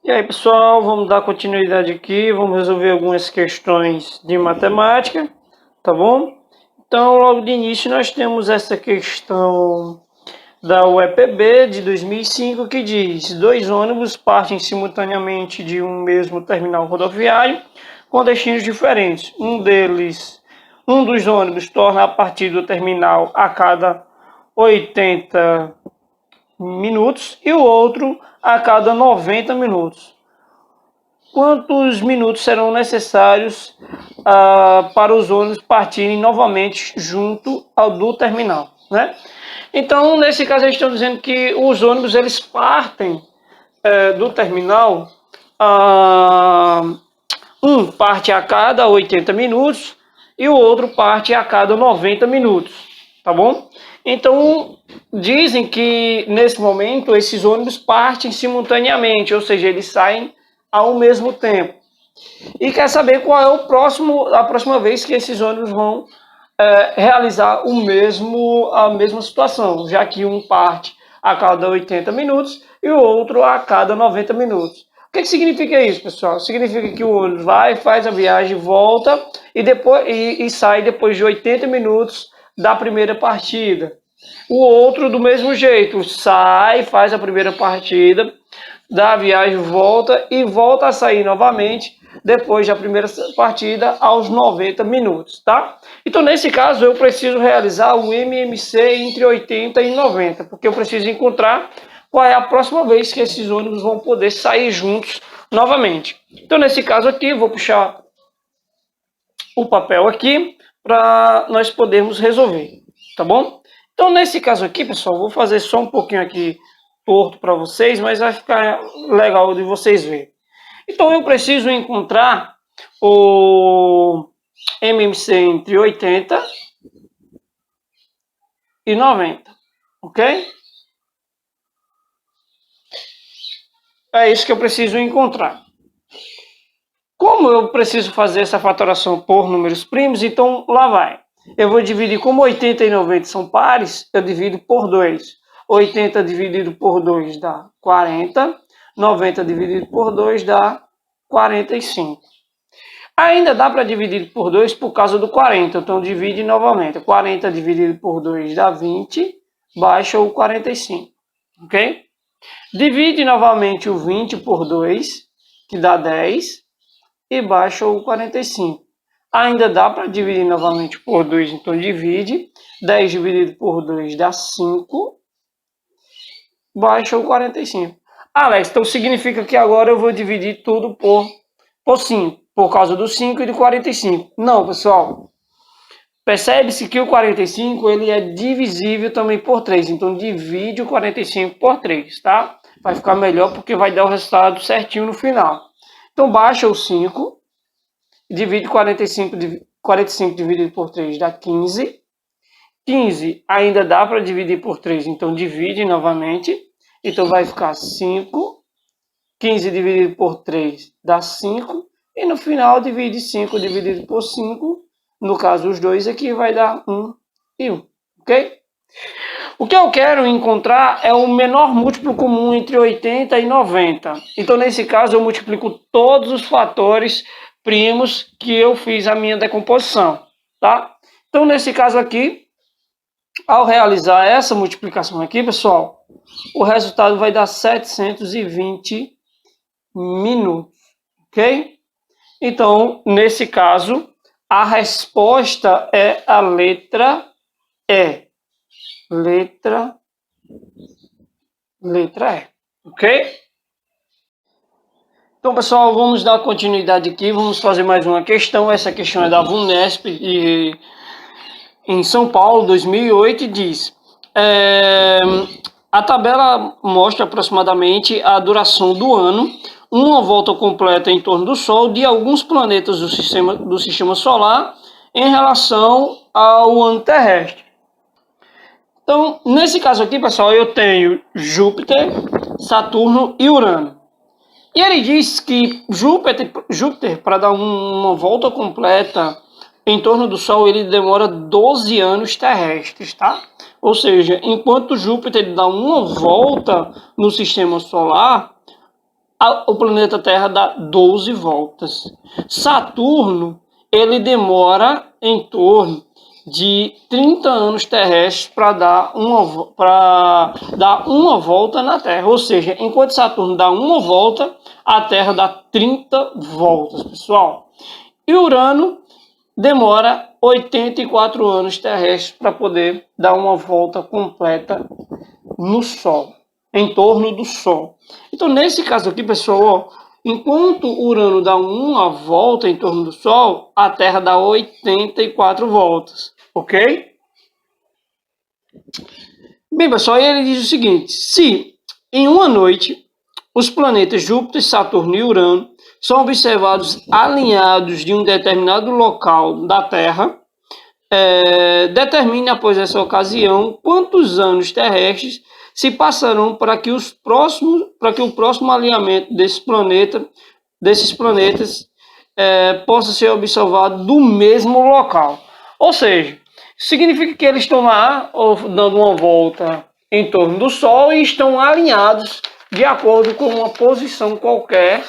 E aí, pessoal, vamos dar continuidade aqui, vamos resolver algumas questões de matemática, tá bom? Então, logo de início, nós temos essa questão da UEPB de 2005 que diz: dois ônibus partem simultaneamente de um mesmo terminal rodoviário com destinos diferentes. Um dos ônibus torna a partir do terminal a cada 80 minutos e o outro a cada 90 minutos. Quantos minutos serão necessários para os ônibus partirem novamente junto ao do terminal, né? Então, nesse caso, eles estão dizendo que os ônibus eles partem do terminal, um parte a cada 80 minutos e o outro parte a cada 90 minutos, tá bom? Então, dizem que nesse momento esses ônibus partem simultaneamente, ou seja, eles saem ao mesmo tempo. E quer saber qual é a próxima vez que esses ônibus vão realizar a mesma situação, já que um parte a cada 80 minutos e o outro a cada 90 minutos. O que significa isso, pessoal? Significa que o ônibus vai, faz a viagem, volta e sai depois de 80 minutos da primeira partida. O outro, do mesmo jeito, sai, faz a primeira partida, dá a viagem, volta e volta a sair novamente depois da primeira partida aos 90 minutos, tá? Então, nesse caso, eu preciso realizar o MMC entre 80 e 90, porque eu preciso encontrar qual é a próxima vez que esses ônibus vão poder sair juntos novamente. Então, nesse caso aqui, vou puxar o papel aqui para nós podermos resolver, tá bom? Então, nesse caso aqui, pessoal, vou fazer só um pouquinho aqui torto para vocês, mas vai ficar legal de vocês verem. Então, eu preciso encontrar o MMC entre 80 e 90, ok? É isso que eu preciso encontrar. Como eu preciso fazer essa fatoração por números primos, então lá vai. Eu vou dividir, como 80 e 90 são pares, eu divido por 2. 80 dividido por 2 dá 40, 90 dividido por 2 dá 45. Ainda dá para dividir por 2 por causa do 40, então divide novamente. 40 dividido por 2 dá 20, baixa o 45, ok? Divide novamente o 20 por 2, que dá 10, e baixa o 45. Ainda dá para dividir novamente por 2, então divide. 10 dividido por 2 dá 5, baixa o 45. Alex, então significa que agora eu vou dividir tudo por 5, por causa do 5 e do 45. Não, pessoal. Percebe-se que o 45 ele é divisível também por 3, então divide o 45 por 3, tá? Vai ficar melhor porque vai dar o resultado certinho no final. Então baixa o 5, divide 45 dividido por 3 dá 15. 15 ainda dá para dividir por 3, então divide novamente. Então vai ficar 5. 15 dividido por 3 dá 5. E no final divide 5 dividido por 5. No caso, os dois aqui vai dar 1 e 1. Ok? O que eu quero encontrar é o menor múltiplo comum entre 80 e 90. Então, nesse caso, eu multiplico todos os fatores primos que eu fiz a minha decomposição, tá? Então, nesse caso aqui, ao realizar essa multiplicação aqui, pessoal, o resultado vai dar 720 minutos, ok? Então, nesse caso, a resposta é a letra E. Letra E, ok? Então, pessoal, vamos dar continuidade aqui, vamos fazer mais uma questão. Essa questão é da VUNESP em São Paulo, 2008, e diz: a tabela mostra aproximadamente a duração do ano, uma volta completa em torno do Sol de alguns planetas do sistema solar em relação ao ano terrestre. Então, nesse caso aqui, pessoal, eu tenho Júpiter, Saturno e Urano. E ele diz que Júpiter, para dar uma volta completa em torno do Sol, ele demora 12 anos terrestres, tá? Ou seja, enquanto Júpiter dá uma volta no sistema solar, o planeta Terra dá 12 voltas. Saturno, ele demora em torno de 30 anos terrestres para dar uma volta na Terra. Ou seja, enquanto Saturno dá uma volta, a Terra dá 30 voltas, pessoal. E Urano demora 84 anos terrestres para poder dar uma volta completa no Sol, em torno do Sol. Então, nesse caso aqui, pessoal, enquanto Urano dá uma volta em torno do Sol, a Terra dá 84 voltas, ok? Bem, pessoal, ele diz o seguinte: se em uma noite os planetas Júpiter, Saturno e Urano são observados alinhados de um determinado local da Terra, determine após essa ocasião quantos anos terrestres se passarão para que o próximo alinhamento desses planetas possa ser observado do mesmo local. Ou seja, significa que eles estão lá dando uma volta em torno do Sol e estão alinhados de acordo com uma posição qualquer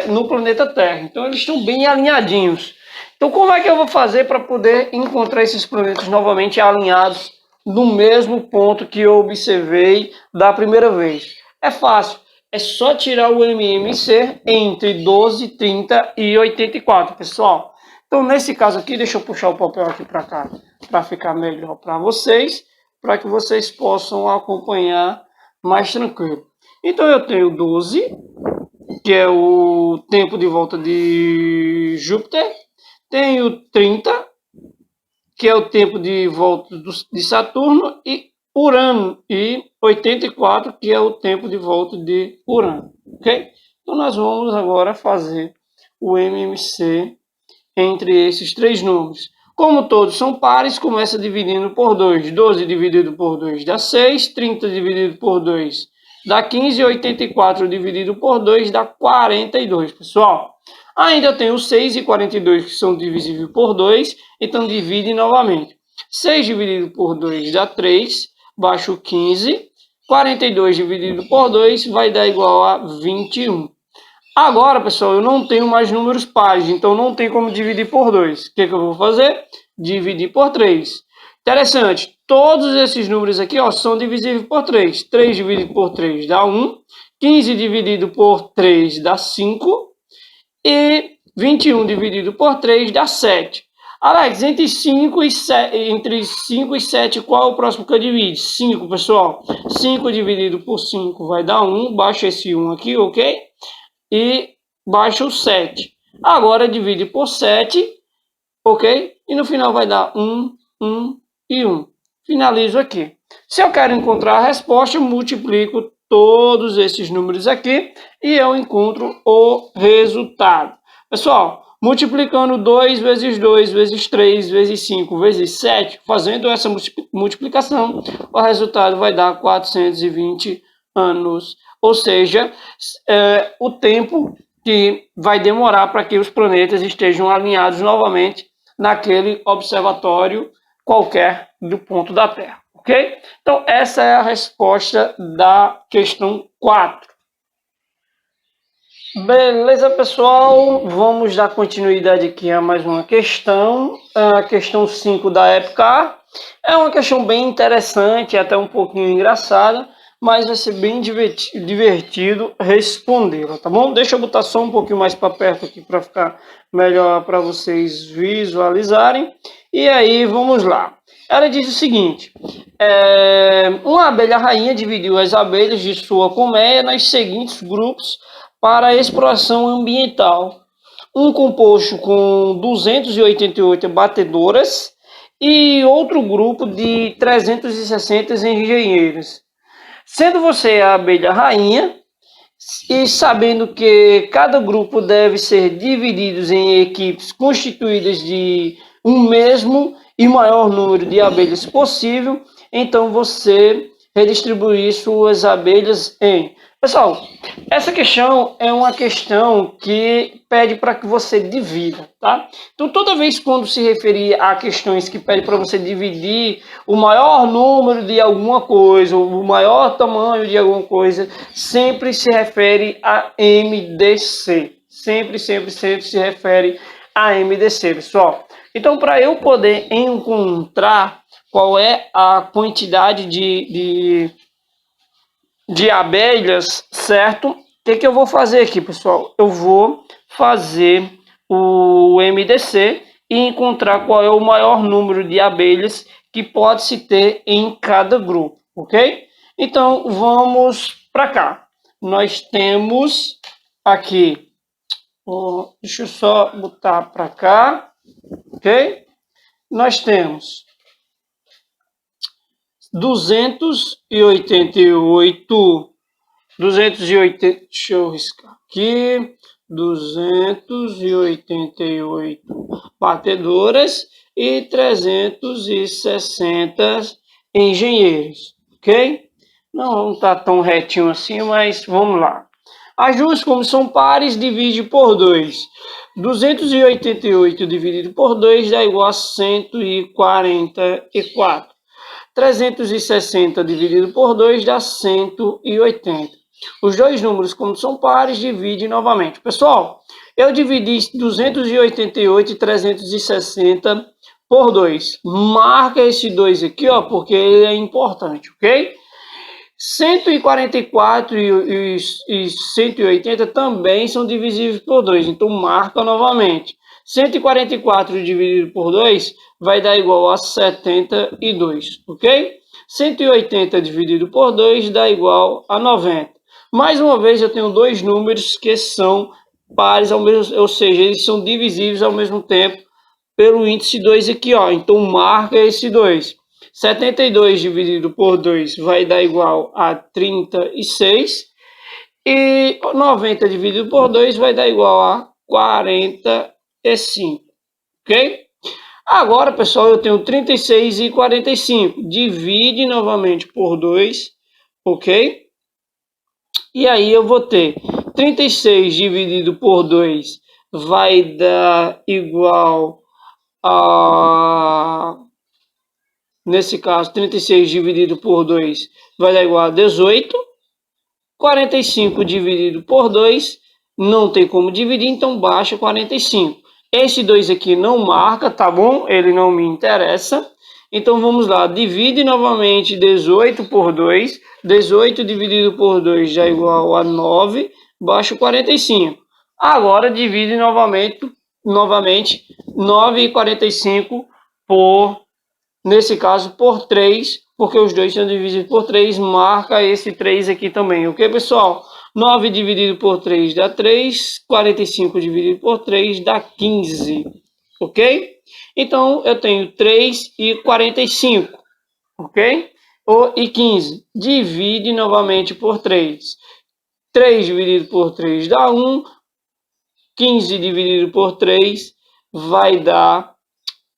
no planeta Terra. Então eles estão bem alinhadinhos. Então como é que eu vou fazer para poder encontrar esses planetas novamente alinhados no mesmo ponto que eu observei da primeira vez? É fácil, é só tirar o MMC entre 12, 30 e 84, pessoal. Então nesse caso aqui, deixa eu puxar o papel aqui para cá, para ficar melhor para vocês, para que vocês possam acompanhar mais tranquilo. Então eu tenho 12, que é o tempo de volta de Júpiter. Tenho 30, que é o tempo de volta de Saturno, e Urano, e 84, que é o tempo de volta de Urano, ok? Então nós vamos agora fazer o MMC entre esses três números. Como todos são pares, começa dividindo por 2. 12 dividido por 2 dá 6, 30 dividido por 2 dá 15, e 84 dividido por 2 dá 42, pessoal. Ainda tem os 6 e 42 que são divisíveis por 2, então divide novamente. 6 dividido por 2 dá 3, baixo 15. 42 dividido por 2 vai dar igual a 21. Agora, pessoal, eu não tenho mais números pares, então não tem como dividir por 2. O que eu vou fazer? Dividir por 3. Interessante, todos esses números aqui são divisíveis por 3. 3 dividido por 3 dá 1. 15 dividido por 3 dá 5. E 21 dividido por 3 dá 7. Alex, entre 5 e 7, qual é o próximo que eu divido? 5, pessoal. 5 dividido por 5 vai dar 1. Baixa esse 1 aqui, ok? E baixa o 7. Agora divide por 7, ok? E no final vai dar 1, 1 e 1. Finalizo aqui. Se eu quero encontrar a resposta, eu multiplico todos esses números aqui e eu encontro o resultado. Pessoal, multiplicando 2 vezes 2 vezes 3 vezes 5 vezes 7, fazendo essa multiplicação, o resultado vai dar 420 anos. Ou seja, o tempo que vai demorar para que os planetas estejam alinhados novamente naquele observatório qualquer do ponto da Terra. Ok? Então, essa é a resposta da questão 4. Beleza, pessoal? Vamos dar continuidade aqui a mais uma questão. A questão 5 da EPCAR. É uma questão bem interessante, até um pouquinho engraçada, mas vai ser bem divertido respondê-la, tá bom? Deixa eu botar só um pouquinho mais para perto aqui para ficar melhor para vocês visualizarem. E aí, vamos lá. Ela diz o seguinte: uma abelha rainha dividiu as abelhas de sua colmeia nos seguintes grupos para a exploração ambiental. Um composto com 288 batedoras e outro grupo de 360 engenheiros. Sendo você a abelha rainha e sabendo que cada grupo deve ser dividido em equipes constituídas de um mesmo e maior número de abelhas possível, então você redistribuir suas abelhas em Pessoal, essa questão é uma questão que pede para que você divida, tá? Então, toda vez quando se referir a questões que pedem para você dividir o maior número de alguma coisa, ou o maior tamanho de alguma coisa, sempre se refere a MDC. Sempre se refere a MDC, pessoal. Então, para eu poder encontrar qual é a quantidade de abelhas, certo? O que eu vou fazer aqui, pessoal? Eu vou fazer o MDC e encontrar qual é o maior número de abelhas que pode se ter em cada grupo, ok? Então, vamos para cá. Nós temos aqui, deixa eu só botar para cá, ok? Nós temos 288, deixa eu riscar aqui, 288 batedoras e 360 engenheiros, ok? Não está tão retinho assim, mas vamos lá. As duas, como são pares, divide por 2. 288 dividido por 2 dá igual a 144. 360 dividido por 2 dá 180. Os dois números, como são pares, divide novamente. Pessoal, eu dividi 288 e 360 por 2. Marca esse 2 aqui, ó, porque ele é importante, ok? 144 e 180 também são divisíveis por 2, então marca novamente. 144 dividido por 2 vai dar igual a 72, ok? 180 dividido por 2 dá igual a 90. Mais uma vez, eu tenho dois números que são pares, ou seja, eles são divisíveis ao mesmo tempo pelo índice 2 aqui, ó. Então, marca esse 2. 72 dividido por 2 vai dar igual a 36. E 90 dividido por 2 vai dar igual a 45. Ok? Agora, pessoal, eu tenho 36 e 45. Divide novamente por 2. Ok? E aí eu vou ter 36 dividido por 2 vai dar igual a... Nesse caso, 36 dividido por 2 vai dar igual a 18. 45 dividido por 2 não tem como dividir, então baixa 45. Esse 2 aqui não marca, tá bom? Ele não me interessa. Então vamos lá, divide novamente 18 por 2. 18 dividido por 2 já é igual a 9, baixa 45. Agora divide novamente 9 e 45 por, nesse caso, por 3, porque os dois são divididos por 3, marca esse 3 aqui também, ok, pessoal? 9 dividido por 3 dá 3, 45 dividido por 3 dá 15, ok? Então, eu tenho 3 e 45, ok? E 15, divide novamente por 3. 3 dividido por 3 dá 1, 15 dividido por 3 vai dar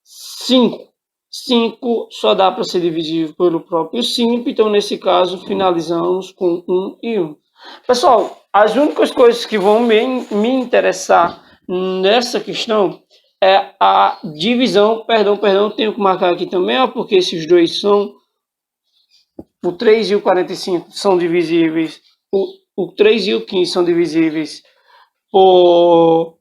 5. 5 só dá para ser dividido pelo próprio 5, então nesse caso finalizamos com 1 e 1. Pessoal, as únicas coisas que vão me interessar nessa questão é a divisão, perdão, tenho que marcar aqui também, ó, porque esses dois são, o 3 e o 45 são divisíveis, o 3 e o 15 são divisíveis por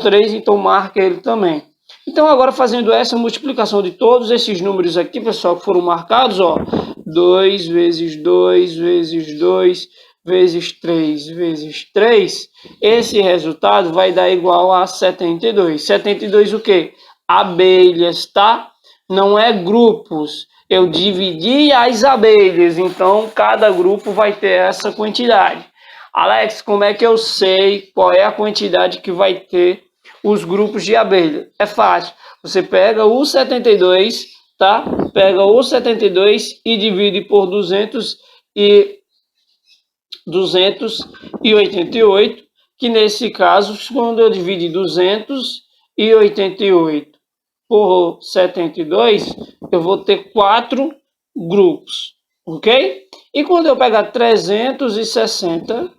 3, então marca ele também. Então, agora fazendo essa multiplicação de todos esses números aqui, pessoal, que foram marcados, ó, 2 vezes 2 vezes 2 vezes 3 vezes 3, esse resultado vai dar igual a 72. 72 o quê? Abelhas, tá? Não é grupos. Eu dividi as abelhas, então cada grupo vai ter essa quantidade. Alex, como é que eu sei qual é a quantidade que vai ter os grupos de abelha? É fácil. Você pega o 72, tá? Pega o 72 e divide por 288, que nesse caso, quando eu dividir 288 por 72, eu vou ter 4 grupos, ok? E quando eu pegar 360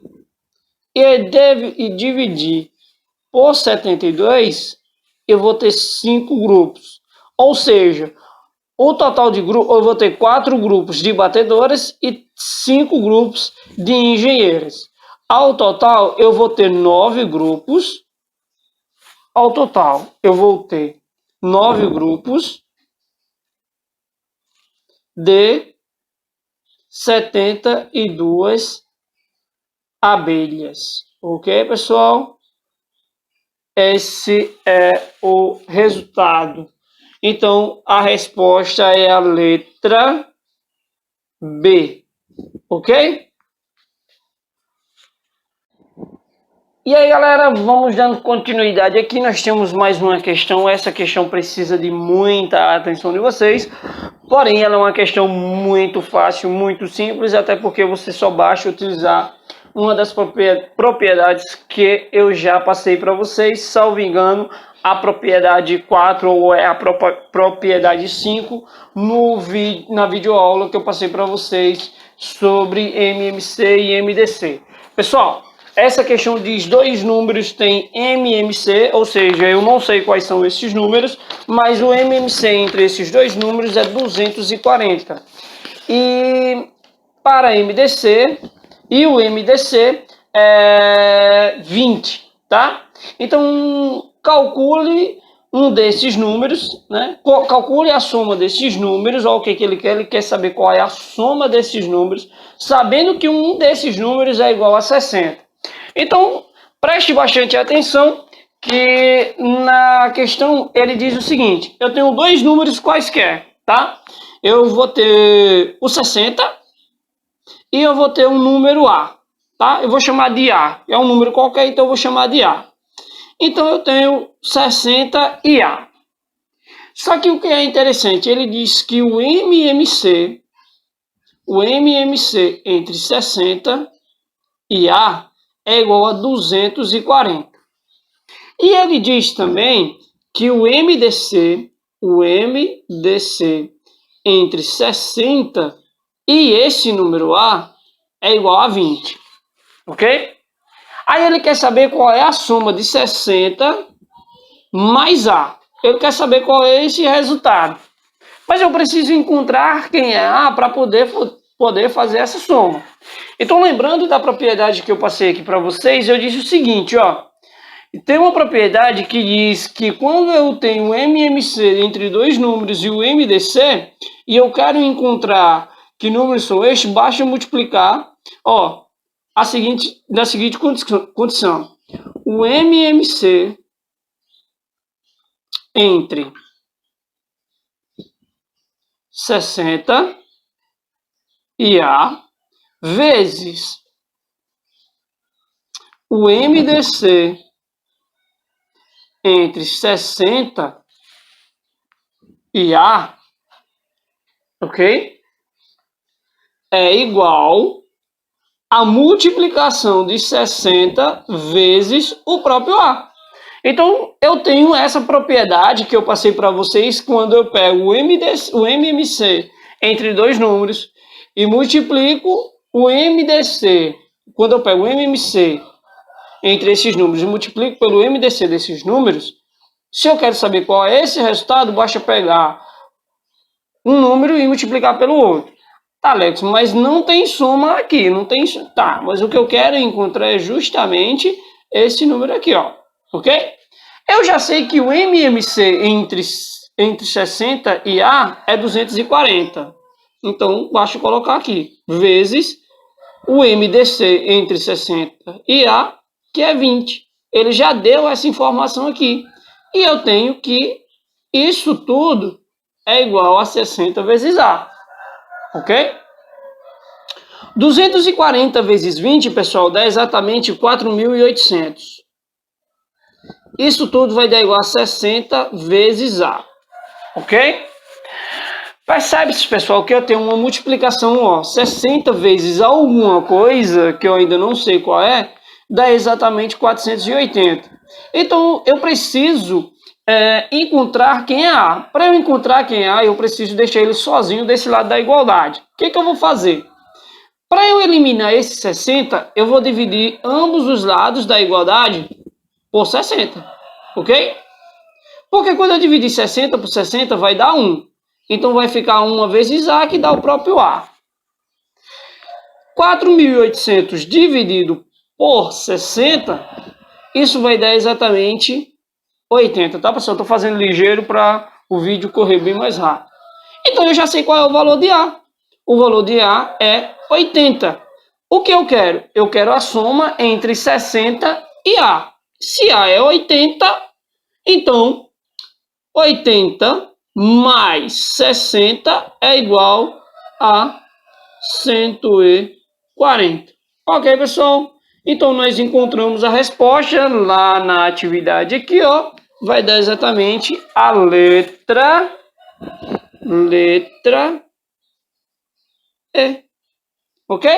e dividir por 72, eu vou ter 5 grupos. Ou seja, o total de grupos, eu vou ter 4 grupos de batedoras e 5 grupos de engenheiras. Ao total, eu vou ter 9 grupos. Ao total, eu vou ter 9 grupos de 72 abelhas. Ok, pessoal? Esse é o resultado. Então, a resposta é a letra B. Ok? E aí, galera, vamos dando continuidade aqui. Nós temos mais uma questão. Essa questão precisa de muita atenção de vocês. Porém, ela é uma questão muito fácil, muito simples, até porque você só basta utilizar uma das propriedades que eu já passei para vocês, salvo engano, a propriedade 4 ou é a propriedade 5 na videoaula que eu passei para vocês sobre MMC e MDC. Pessoal, essa questão diz dois números tem MMC, ou seja, eu não sei quais são esses números, mas o MMC entre esses dois números é 240. E para MDC, e o MDC é 20, tá? Então, calcule um desses números, né? Calcule a soma desses números, olha o que ele quer saber qual é a soma desses números, sabendo que um desses números é igual a 60. Então, preste bastante atenção que na questão ele diz o seguinte, eu tenho dois números quaisquer, tá? Eu vou ter o 60 e eu vou ter um número A, tá? Eu vou chamar de A, é um número qualquer, então eu vou chamar de A. Então eu tenho 60 e A. Só que o que é interessante, ele diz que o MMC entre 60 e A é igual a 240. E ele diz também que o MDC entre 60 e esse número A é igual a 20. Ok? Aí ele quer saber qual é a soma de 60 mais A. Ele quer saber qual é esse resultado. Mas eu preciso encontrar quem é A para poder fazer essa soma. Então, lembrando da propriedade que eu passei aqui para vocês, eu disse o seguinte, ó. Tem uma propriedade que diz que quando eu tenho o MMC entre dois números e o MDC, e eu quero encontrar que números são estes, basta multiplicar, ó, da seguinte condição. O MMC entre 60 e A vezes o MDC entre 60 e A, ok? É igual a multiplicação de 60 vezes o próprio A. Então, eu tenho essa propriedade que eu passei para vocês quando eu pego o MMC entre dois números e multiplico o MDC. Quando eu pego o MMC entre esses números e multiplico pelo MDC desses números, se eu quero saber qual é esse resultado, basta pegar um número e multiplicar pelo outro. Tá, Alex, mas não tem soma aqui, não tem... Tá, mas o que eu quero encontrar é justamente esse número aqui, ó. Ok? Eu já sei que o MMC entre 60 e A é 240. Então, basta colocar aqui. Vezes o MDC entre 60 e A, que é 20. Ele já deu essa informação aqui. E eu tenho que isso tudo é igual a 60 vezes A. Ok? 240 vezes 20, pessoal, dá exatamente 4.800. Isso tudo vai dar igual a 60 vezes A. Ok? Percebe-se, pessoal, que eu tenho uma multiplicação, ó, 60 vezes alguma coisa, que eu ainda não sei qual é, dá exatamente 480. Então, eu preciso encontrar quem é A. Para eu encontrar quem é A, eu preciso deixar ele sozinho desse lado da igualdade. O que eu vou fazer? Para eu eliminar esse 60, eu vou dividir ambos os lados da igualdade por 60, ok? Porque quando eu dividir 60 por 60 vai dar 1. Então vai ficar 1 vezes A, que dá o próprio A. 4.800 dividido por 60, isso vai dar exatamente 80, tá, pessoal? Estou fazendo ligeiro para o vídeo correr bem mais rápido. Então eu já sei qual é o valor de A. O valor de A é 80. O que eu quero? Eu quero a soma entre 60 e A. Se A é 80, então 80 mais 60 é igual a 140. Ok, pessoal? Então nós encontramos a resposta lá na atividade aqui, ó. Vai dar exatamente a letra E. Ok?